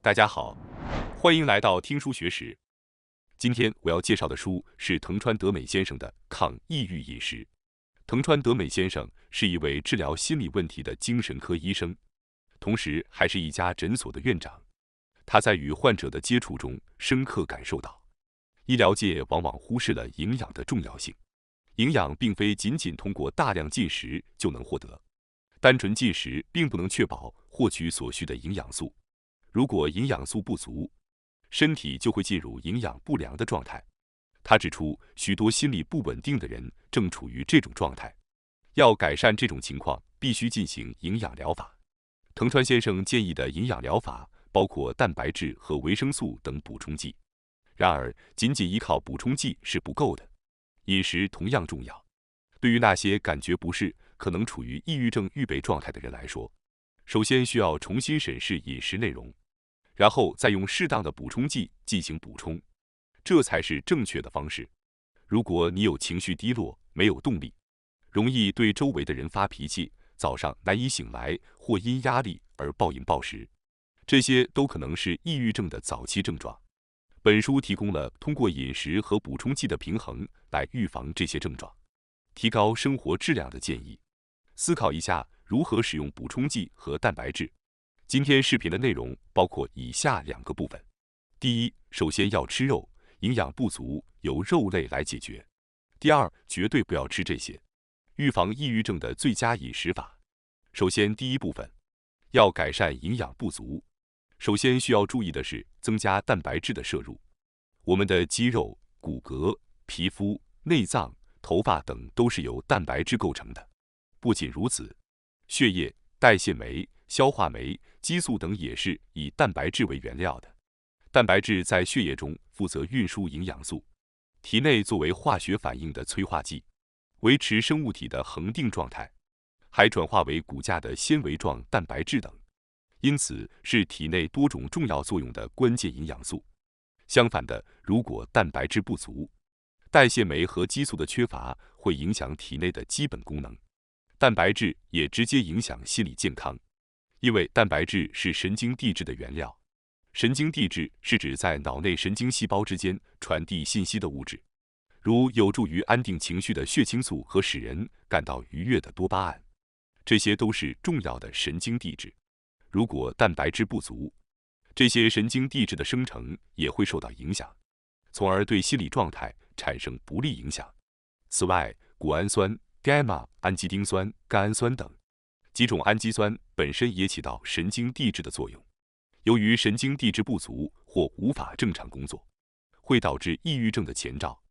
大家好，欢迎来到听书学史。今天我要介绍的书是藤川德美先生的《抗抑郁饮食》。藤川德美先生是一位治疗心理问题的精神科医生，同时还是一家诊所的院长。他在与患者的接触中，深刻感受到，医疗界往往忽视了营养的重要性。营养并非仅仅通过大量进食就能获得，单纯进食并不能确保获取所需的营养素。如果营养素不足，身体就会进入营养不良的状态。他指出，许多心理不稳定的人正处于这种状态。要改善这种情况，必须进行营养疗法。藤川先生建议的营养疗法包括蛋白质和维生素等补充剂。然而，仅仅依靠补充剂是不够的，饮食同样重要。对于那些感觉不适、可能处于抑郁症预备状态的人来说，首先需要重新审视饮食内容，然后再用适当的补充剂进行补充，这才是正确的方式。如果你有情绪低落、没有动力，容易对周围的人发脾气，早上难以醒来，或因压力而暴饮暴食，这些都可能是抑郁症的早期症状。本书提供了通过饮食和补充剂的平衡来预防这些症状，提高生活质量的建议。思考一下如何使用补充剂和蛋白质。今天视频的内容包括以下2个部分：第一，首先要吃肉，营养不足由肉类来解决；第二，绝对不要吃这些。预防抑郁症的最佳饮食法。首先，第一部分，要改善营养不足。首先需要注意的是增加蛋白质的摄入。我们的肌肉、骨骼、皮肤、内脏、头发等都是由蛋白质构成的。不仅如此，血液、代谢酶、消化酶、激素等也是以蛋白质为原料的。蛋白质在血液中负责运输营养素，体内作为化学反应的催化剂，维持生物体的恒定状态，还转化为骨架的纤维状蛋白质等，因此是体内多种重要作用的关键营养素。相反的，如果蛋白质不足，代谢酶和激素的缺乏会影响体内的基本功能。蛋白质也直接影响心理健康，因为蛋白质是神经递质的原料。神经递质是指在脑内神经细胞之间传递信息的物质，如有助于安定情绪的血清素和使人感到愉悦的多巴胺，这些都是重要的神经递质。如果蛋白质不足，这些神经递质的生成也会受到影响，从而对心理状态产生不利影响。此外，谷氨酸、伽马氨基丁酸、甘氨酸等几种氨基酸本身也起到神经递质的作用。由于神经递质不足或无法正常工作，会导致抑郁症的前兆。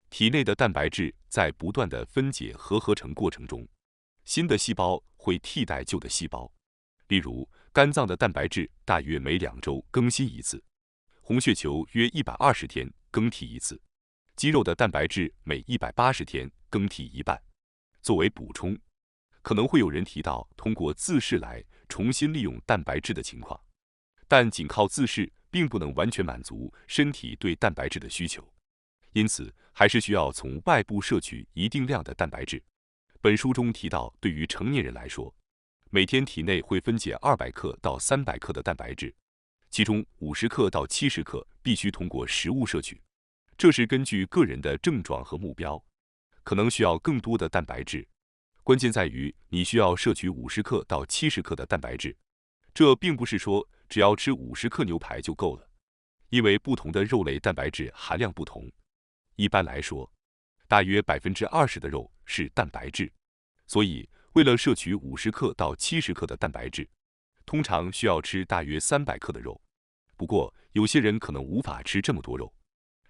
体内的蛋白质在不断的分解和合成过程中，新的细胞会替代旧的细胞。例如，肝脏的蛋白质大约每2周更新一次，红血球约120天更替一次，肌肉的蛋白质每180天更替一半。作为补充，可能会有人提到通过自噬来重新利用蛋白质的情况，但仅靠自噬并不能完全满足身体对蛋白质的需求，因此还是需要从外部摄取一定量的蛋白质。本书中提到，对于成年人来说，每天体内会分解200克到300克的蛋白质，其中50克到70克必须通过食物摄取。这是根据个人的症状和目标，可能需要更多的蛋白质。关键在于你需要摄取50克到70克的蛋白质。这并不是说只要吃50克牛排就够了，因为不同的肉类蛋白质含量不同。一般来说，大约20%的肉是蛋白质，所以为了摄取50克到70克的蛋白质，通常需要吃大约300克的肉。不过，有些人可能无法吃这么多肉。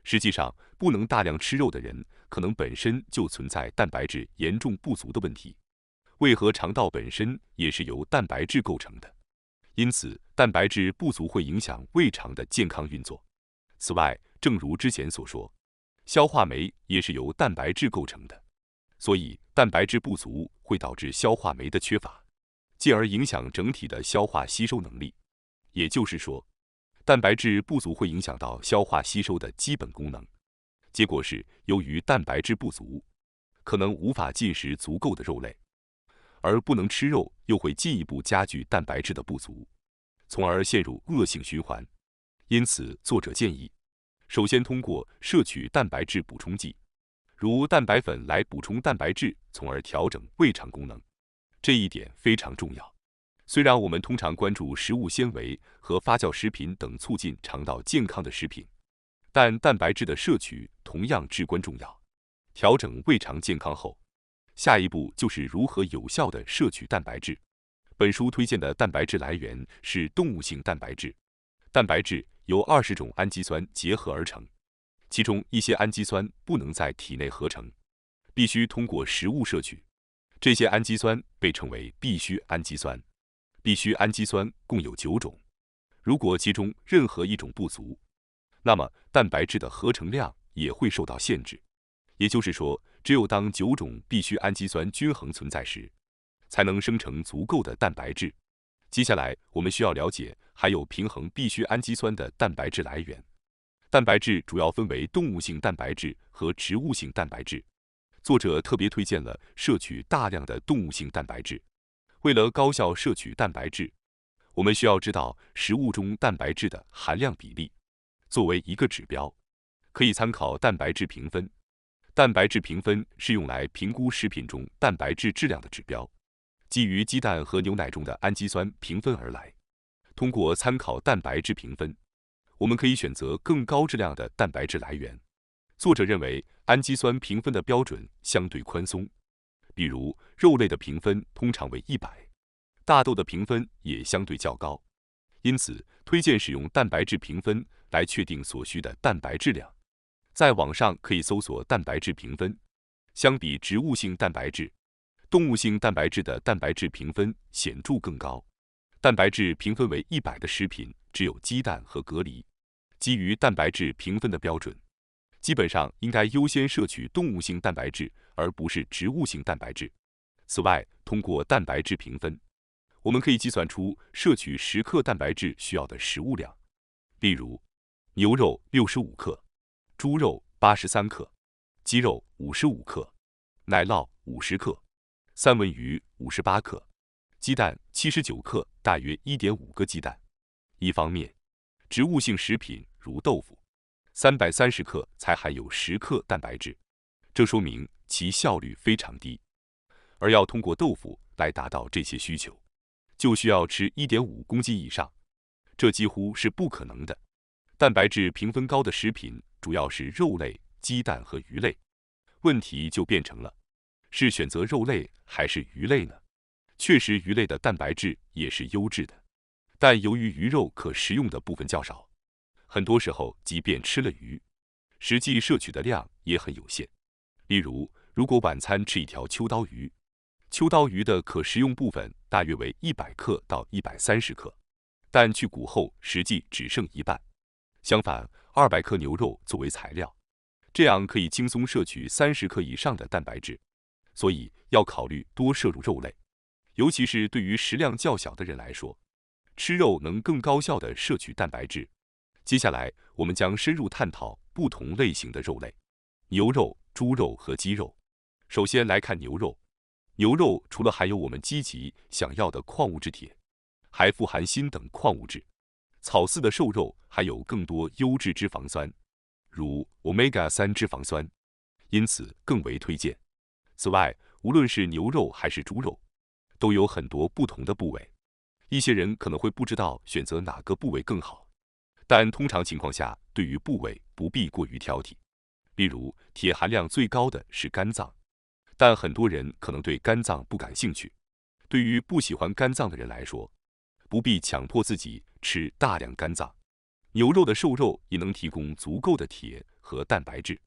实际上，不能大量吃肉的人，可能本身就存在蛋白质严重不足的问题。为何肠道本身也是由蛋白质构成的？因此，蛋白质不足会影响胃肠的健康运作。此外，正如之前所说，消化酶也是由蛋白质构成的，所以蛋白质不足会导致消化酶的缺乏，进而影响整体的消化吸收能力。也就是说，蛋白质不足会影响到消化吸收的基本功能。结果是，由于蛋白质不足，可能无法进食足够的肉类，而不能吃肉又会进一步加剧蛋白质的不足，从而陷入恶性循环。因此，作者建议，首先通过摄取蛋白质补充剂，如蛋白粉来补充蛋白质，从而调整胃肠功能。这一点非常重要。虽然我们通常关注食物纤维和发酵食品等促进肠道健康的食品，但蛋白质的摄取同样至关重要。调整胃肠健康后，下一步就是如何有效地摄取蛋白质。本书推荐的蛋白质来源是动物性蛋白质。蛋白质由20种氨基酸结合而成，其中一些氨基酸不能在体内合成，必须通过食物摄取。这些氨基酸被称为必需氨基酸。必需氨基酸共有9种，如果其中任何一种不足，那么蛋白质的合成量也会受到限制。也就是说，只有当9种必需氨基酸均衡存在时，才能生成足够的蛋白质。接下来，我们需要了解还有平衡必需氨基酸的蛋白质来源。蛋白质主要分为动物性蛋白质和植物性蛋白质。作者特别推荐了摄取大量的动物性蛋白质。为了高效摄取蛋白质，我们需要知道食物中蛋白质的含量比例。作为一个指标，可以参考蛋白质评分。蛋白质评分是用来评估食品中蛋白质质量的指标，基于鸡蛋和牛奶中的氨基酸评分而来。通过参考蛋白质评分，我们可以选择更高质量的蛋白质来源。作者认为，氨基酸评分的标准相对宽松。比如，肉类的评分通常为100，大豆的评分也相对较高，因此推荐使用蛋白质评分来确定所需的蛋白质量。在网上可以搜索蛋白质评分，相比植物性蛋白质，动物性蛋白质的蛋白质评分显著更高。蛋白质评分为100的食品只有鸡蛋和蛤蜊。基于蛋白质评分的标准，基本上应该优先摄取动物性蛋白质，而不是植物性蛋白质。此外，通过蛋白质评分，我们可以计算出摄取10克蛋白质需要的食物量。例如，牛肉65克，猪肉83克，鸡肉55克，奶酪50克，三文鱼58克，鸡蛋79克，大约1.5个鸡蛋。一方面，植物性食品如豆腐330克才含有10克蛋白质，这说明其效率非常低。而要通过豆腐来达到这些需求，就需要吃1.5公斤以上，这几乎是不可能的。蛋白质评分高的食品主要是肉类、鸡蛋和鱼类。问题就变成了，是选择肉类还是鱼类呢？确实，鱼类的蛋白质也是优质的，但由于鱼肉可食用的部分较少，很多时候即便吃了鱼，实际摄取的量也很有限。例如，如果晚餐吃一条秋刀鱼，秋刀鱼的可食用部分大约为100克到130克，但去骨后实际只剩一半。相反，200克牛肉作为材料，这样可以轻松摄取30克以上的蛋白质。所以要考虑多摄入肉类，尤其是对于食量较小的人来说，吃肉能更高效地摄取蛋白质。接下来，我们将深入探讨不同类型的肉类：牛肉、猪肉和鸡肉。首先来看牛肉。牛肉除了含有我们积极想要的矿物质铁，还富含锌等矿物质。草饲的瘦肉含有更多优质脂肪酸，如 Omega-3 脂肪酸，因此更为推荐。此外，无论是牛肉还是猪肉，都有很多不同的部位。一些人可能会不知道选择哪个部位更好，但通常情况下，对于部位不必过于挑剔。例如，铁含量最高的是肝脏，但很多人可能对肝脏不感兴趣。对于不喜欢肝脏的人来说，不必强迫自己吃大量肝脏。牛肉的瘦肉也能提供足够的铁和蛋白质，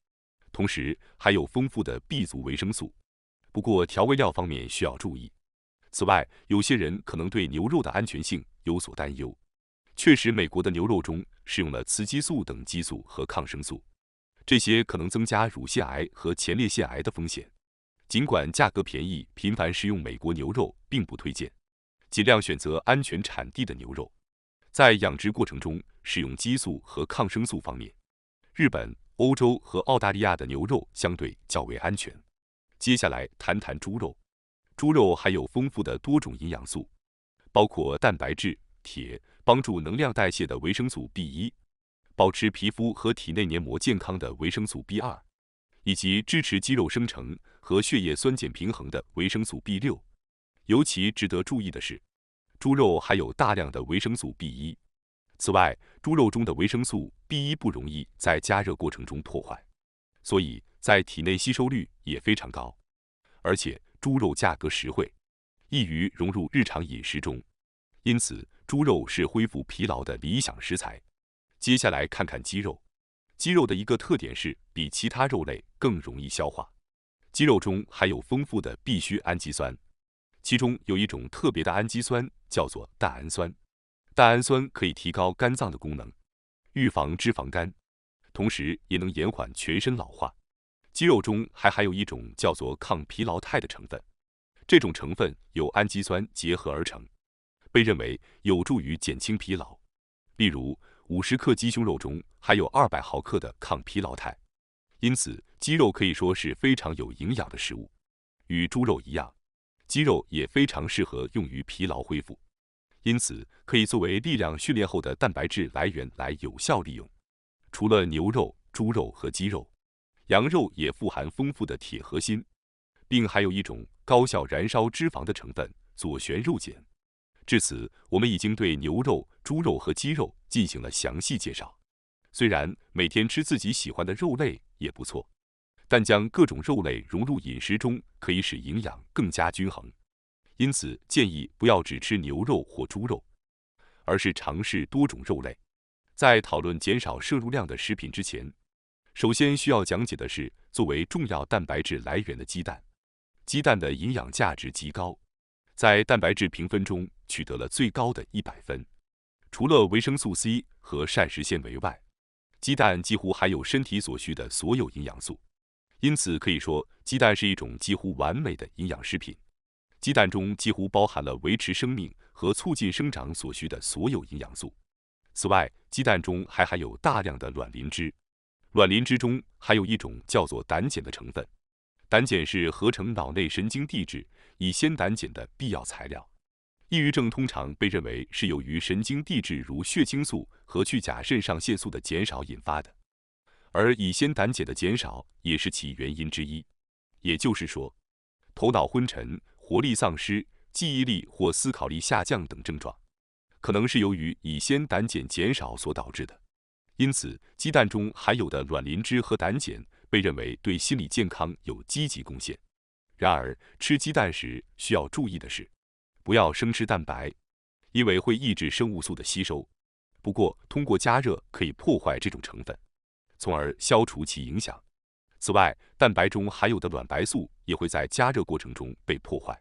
同时还有丰富的 B 族维生素。不过调味料方面需要注意。此外，有些人可能对牛肉的安全性有所担忧。确实，美国的牛肉中使用了雌激素等激素和抗生素，这些可能增加乳腺癌和前列腺癌的风险。尽管价格便宜，频繁食用美国牛肉并不推荐，尽量选择安全产地的牛肉。在养殖过程中使用激素和抗生素方面，日本、欧洲和澳大利亚的牛肉相对较为安全。接下来谈谈猪肉。猪肉含有丰富的多种营养素，包括蛋白质、铁、帮助能量代谢的维生素 B1 保持皮肤和体内黏膜健康的维生素 B2， 以及支持肌肉生成和血液酸碱平衡的维生素 B6。尤其值得注意的是，猪肉含有大量的维生素 B1。此外，猪肉中的维生素 B1 不容易在加热过程中破坏，所以在体内吸收率也非常高。而且，猪肉价格实惠，易于融入日常饮食中，因此猪肉是恢复疲劳的理想食材。接下来看看鸡肉。鸡肉的一个特点是比其他肉类更容易消化。鸡肉中含有丰富的必需氨基酸，其中有一种特别的氨基酸叫做蛋氨酸。蛋氨酸可以提高肝脏的功能，预防脂肪肝，同时也能延缓全身老化。鸡肉中还含有一种叫做抗疲劳肽的成分，这种成分由氨基酸结合而成，被认为有助于减轻疲劳。例如，50克鸡胸肉中含有200毫克的抗疲劳肽，因此鸡肉可以说是非常有营养的食物。与猪肉一样，鸡肉也非常适合用于疲劳恢复，因此可以作为力量训练后的蛋白质来源来有效利用。除了牛肉、猪肉和鸡肉，羊肉也富含丰富的铁和锌，并含有一种高效燃烧脂肪的成分左旋肉碱。至此，我们已经对牛肉、猪肉和鸡肉进行了详细介绍。虽然每天吃自己喜欢的肉类也不错，但将各种肉类融入饮食中可以使营养更加均衡。因此，建议不要只吃牛肉或猪肉，而是尝试多种肉类。在讨论减少摄入量的食品之前，首先需要讲解的是作为重要蛋白质来源的鸡蛋。鸡蛋的营养价值极高，在蛋白质评分中取得了最高的100分。除了维生素 C 和膳食纤维外，鸡蛋几乎含有身体所需的所有营养素，因此可以说鸡蛋是一种几乎完美的营养食品。鸡蛋中几乎包含了维持生命和促进生长所需的所有营养素。此外，鸡蛋中还含有大量的卵磷脂，卵磷脂中含有一种叫做胆碱的成分。胆碱是合成脑内神经递质乙酰胆碱的必要材料。抑郁症通常被认为是由于神经递质如血清素和去甲肾上腺素的减少引发的，而乙酰胆碱的减少也是其原因之一。也就是说，头脑昏沉、活力丧失、记忆力或思考力下降等症状，可能是由于乙酰胆碱减少所导致的。因此，鸡蛋中含有的卵磷脂和胆碱被认为对心理健康有积极贡献。然而，吃鸡蛋时需要注意的是，不要生吃蛋白，因为会抑制生物素的吸收。不过，通过加热可以破坏这种成分，从而消除其影响。此外，蛋白中含有的卵白素也会在加热过程中被破坏。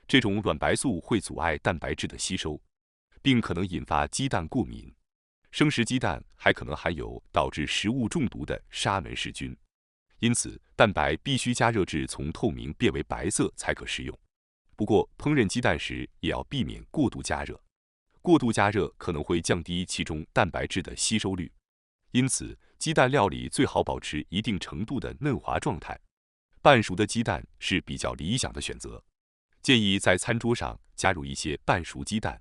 这种卵白素会阻碍蛋白质的吸收，并可能引发鸡蛋过敏。生食鸡蛋还可能含有导致食物中毒的沙门氏菌，因此蛋白必须加热至从透明变为白色才可食用。不过，烹饪鸡蛋时也要避免过度加热，过度加热可能会降低其中蛋白质的吸收率。因此，鸡蛋料理最好保持一定程度的嫩滑状态。半熟的鸡蛋是比较理想的选择，建议在餐桌上加入一些半熟鸡蛋。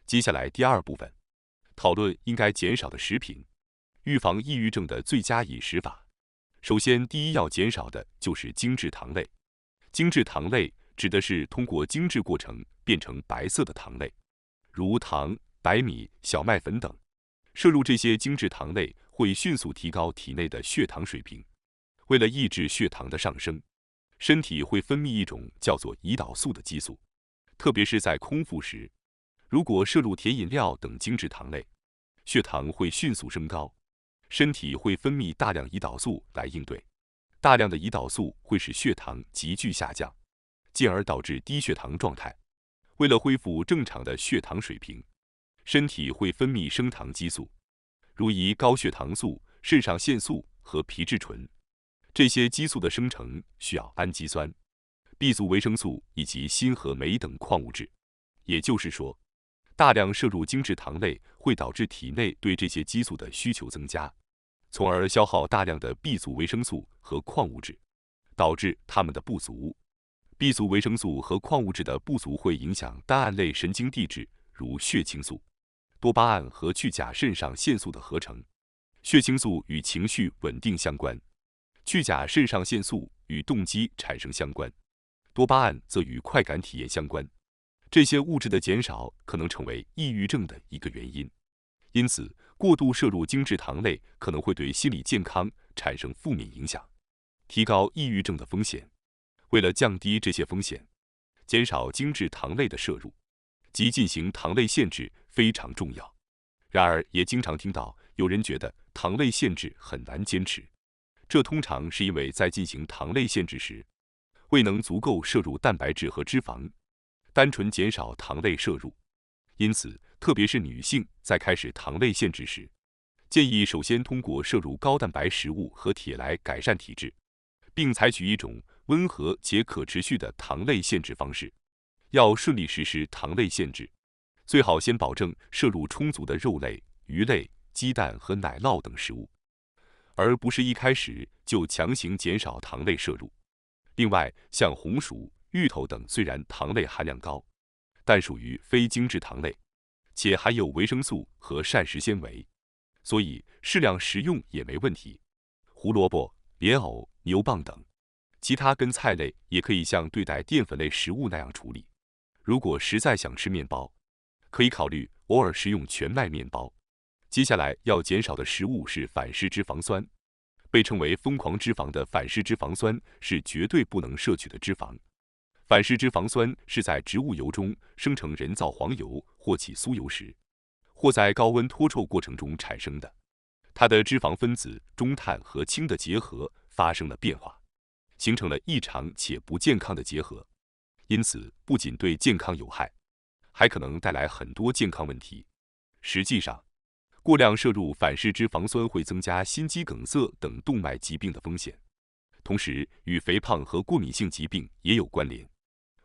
接下来第二部分，讨论应该减少的食品，预防抑郁症的最佳饮食法。首先，第一要减少的就是精制糖类。精制糖类指的是通过精制过程变成白色的糖类，如糖、白米、小麦粉等。摄入这些精制糖类会迅速提高体内的血糖水平。为了抑制血糖的上升，身体会分泌一种叫做胰岛素的激素，特别是在空腹时，如果摄入甜饮料等精制糖类，血糖会迅速升高，身体会分泌大量胰岛素来应对。大量的胰岛素会使血糖急剧下降，进而导致低血糖状态。为了恢复正常的血糖水平，身体会分泌升糖激素，如胰高血糖素、肾上腺素和皮质醇。这些激素的生成需要氨基酸、B 族维生素以及锌和镁等矿物质。也就是说，大量摄入精制糖类会导致体内对这些激素的需求增加，从而消耗大量的 B 族维生素和矿物质，导致它们的不足。B 族维生素和矿物质的不足会影响单胺类神经递质，如血清素、多巴胺和去甲肾上腺素的合成。血清素与情绪稳定相关，去甲肾上腺素与动机产生相关，多巴胺则与快感体验相关。这些物质的减少可能成为抑郁症的一个原因。因此，过度摄入精制糖类可能会对心理健康产生负面影响，提高抑郁症的风险。为了降低这些风险，减少精制糖类的摄入及进行糖类限制非常重要。然而，也经常听到有人觉得糖类限制很难坚持，这通常是因为在进行糖类限制时，未能足够摄入蛋白质和脂肪，单纯减少糖类摄入。因此，特别是女性在开始糖类限制时，建议首先通过摄入高蛋白食物和铁来改善体质，并采取一种温和且可持续的糖类限制方式。要顺利实施糖类限制，最好先保证摄入充足的肉类、鱼类、鸡蛋和奶酪等食物，而不是一开始就强行减少糖类摄入。另外，像红薯、芋头等虽然糖类含量高，但属于非精制糖类，且含有维生素和膳食纤维，所以适量食用也没问题。胡萝卜、莲藕、牛蒡等其他根菜类也可以像对待淀粉类食物那样处理。如果实在想吃面包，可以考虑偶尔食用全麦面包。接下来要减少的食物是反式脂肪酸，被称为疯狂脂肪的反式脂肪酸是绝对不能摄取的脂肪。反式脂肪酸是在植物油中生成人造黄油或起酥油时，或在高温脱臭过程中产生的。它的脂肪分子中碳和氢的结合发生了变化，形成了异常且不健康的结合，因此不仅对健康有害，还可能带来很多健康问题。实际上，过量摄入反式脂肪酸会增加心肌梗塞等动脉疾病的风险，同时与肥胖和过敏性疾病也有关联。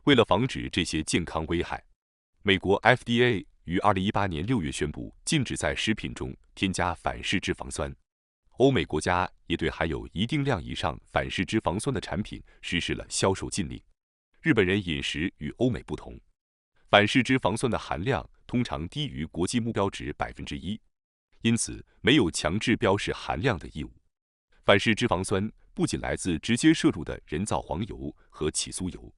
为了防止这些健康危害，美国 FDA 于2018年6月宣布禁止在食品中添加反式脂肪酸。欧美国家也对含有一定量以上反式脂肪酸的产品实施了销售禁令。日本人饮食与欧美不同，反式脂肪酸的含量通常低于国际目标值1%，因此没有强制标示含量的义务。反式脂肪酸不仅来自直接摄入的人造黄油和起酥油，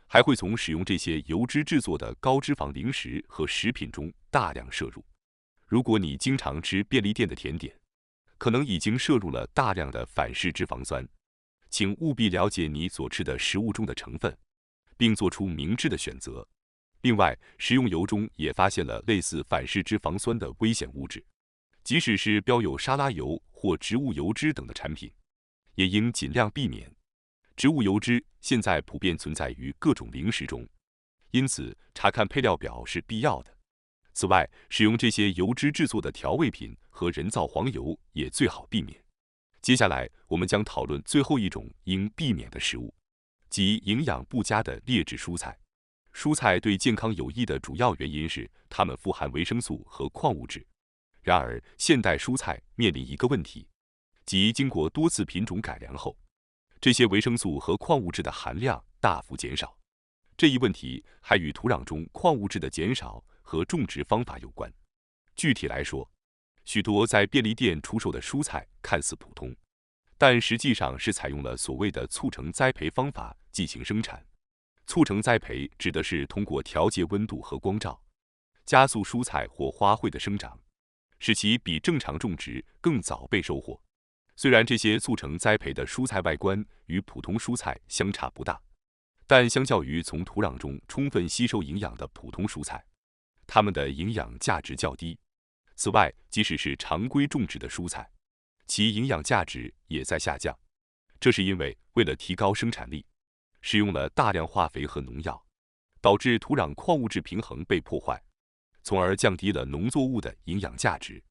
还会从使用这些油脂制作的高脂肪零食和食品中大量摄入。如果你经常吃便利店的甜点，可能已经摄入了大量的反式脂肪酸，请务必了解你所吃的食物中的成分，并做出明智的选择。另外，食用油中也发现了类似反式脂肪酸的危险物质，即使是标有沙拉油或植物油脂等的产品，也应尽量避免。植物油脂现在普遍存在于各种零食中，因此查看配料表是必要的。此外，使用这些油脂制作的调味品和人造黄油也最好避免。接下来，我们将讨论最后一种应避免的食物，即营养不佳的劣质蔬菜。蔬菜对健康有益的主要原因是它们富含维生素和矿物质。然而，现代蔬菜面临一个问题，即经过多次品种改良后，这些维生素和矿物质的含量大幅减少。这一问题还与土壤中矿物质的减少和种植方法有关。具体来说，许多在便利店出售的蔬菜看似普通，但实际上是采用了所谓的促成栽培方法进行生产。促成栽培指的是通过调节温度和光照，加速蔬菜或花卉的生长，使其比正常种植更早被收获。虽然这些促成栽培的蔬菜外观与普通蔬菜相差不大，但相较于从土壤中充分吸收营养的普通蔬菜，它们的营养价值较低。此外，即使是常规种植的蔬菜，其营养价值也在下降。这是因为为了提高生产力，使用了大量化肥和农药，导致土壤矿物质平衡被破坏，从而降低了农作物的营养价值。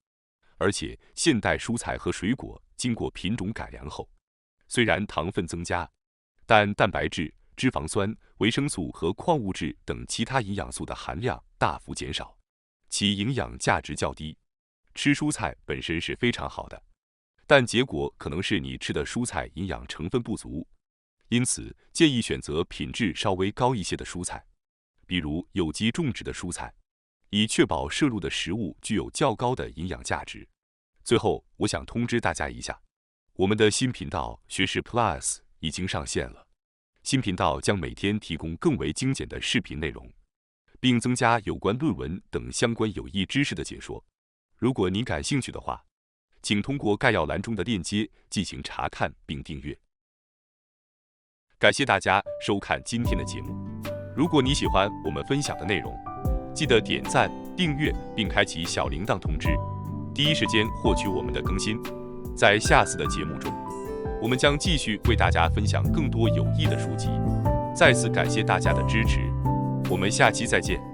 而且，现代蔬菜和水果经过品种改良后，虽然糖分增加，但蛋白质、脂肪酸、维生素和矿物质等其他营养素的含量大幅减少，其营养价值较低。吃蔬菜本身是非常好的，但结果可能是你吃的蔬菜营养成分不足。因此，建议选择品质稍微高一些的蔬菜，比如有机种植的蔬菜，以确保摄入的食物具有较高的营养价值。最后，我想通知大家一下，我们的新频道学识 Plus 已经上线了。新频道将每天提供更为精简的视频内容，并增加有关论文等相关有益知识的解说。如果您感兴趣的话，请通过概要栏中的链接进行查看并订阅。感谢大家收看今天的节目。如果你喜欢我们分享的内容，记得点赞、订阅并开启小铃铛通知，第一时间获取我们的更新。在下次的节目中，我们将继续为大家分享更多有益的书籍。再次感谢大家的支持，我们下期再见。